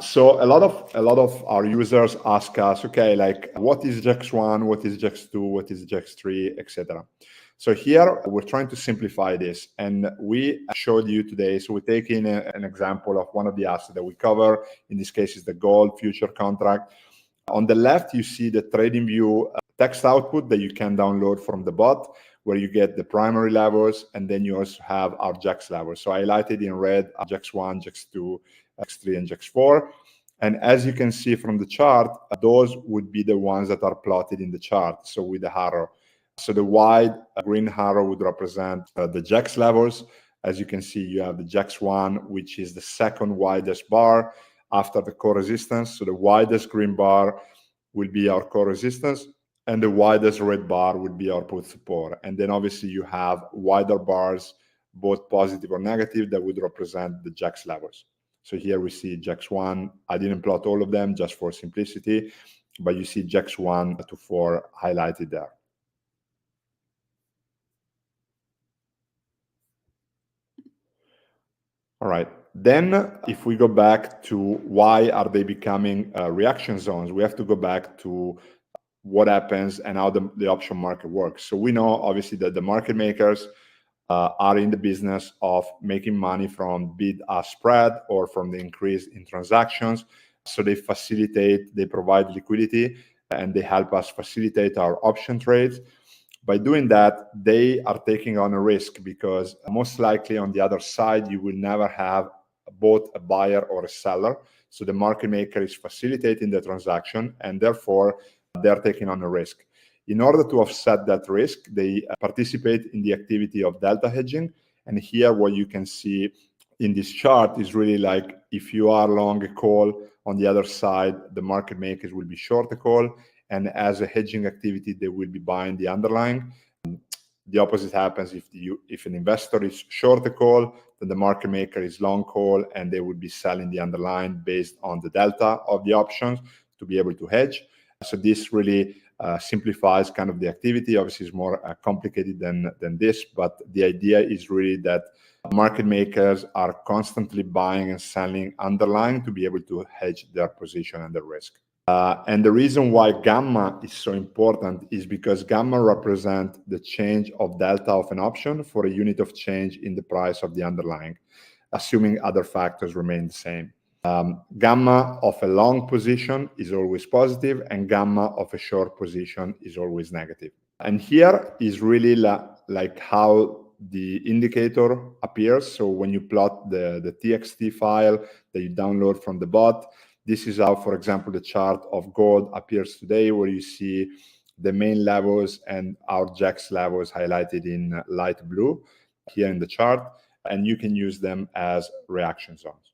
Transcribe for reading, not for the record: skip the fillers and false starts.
So a lot of our users ask us, okay, like what is GEX1, what is GEX2, what is GEX3, etc. So here we're trying to simplify this, and we showed you today. So we're taking an example of one of the assets that we cover. In this case, is the gold future contract. On the left, you see the TradingView text output that you can download from the bot, where you get the primary levels, and then you also have our GEX levels. So highlighted in red are GEX1, GEX2, GEX3, and GEX4. And as you can see from the chart, those would be the ones that are plotted in the chart, so with the arrow. So the wide green arrow would represent the GEX levels. As you can see, you have the GEX1, which is the second widest bar after the core resistance. So the widest green bar will be our core resistance, and the widest red bar would be our put support. And then obviously you have wider bars, both positive or negative, that would represent the GEX levels. So here we see GEX1. I didn't plot all of them just for simplicity, but you see GEX1 to 4 highlighted there. All right. Then if we go back to why are they becoming reaction zones, we have to go back to what happens and how the option market works. So we know obviously that the market makers are in the business of making money from bid-ask spread or from the increase in transactions. So they facilitate, they provide liquidity, and they help us facilitate our option trades. By doing that, they are taking on a risk, because most likely on the other side, you will never have both a buyer or a seller. So the market maker is facilitating the transaction, and therefore they're taking on a risk. In order to offset that risk, they participate in the activity of delta hedging. And here what you can see in this chart is really like, if you are long a call, on the other side, the market makers will be short a call. And as a hedging activity, they will be buying the underlying. The opposite happens if an investor is short a call, then the market maker is long call, and they would be selling the underlying based on the delta of the options to be able to hedge. So this really simplifies kind of the activity. Obviously, it's more complicated than this, but the idea is really that market makers are constantly buying and selling underlying to be able to hedge their position and their risk. And the reason why gamma is so important is because gamma represents the change of delta of an option for a unit of change in the price of the underlying, assuming other factors remain the same. Gamma of a long position is always positive, and gamma of a short position is always negative. And here is really like how the indicator appears. So when you plot the TXT file that you download from the bot, this is how, for example, the chart of gold appears today, where you see the main levels and our GEX levels highlighted in light blue here in the chart, and you can use them as reaction zones.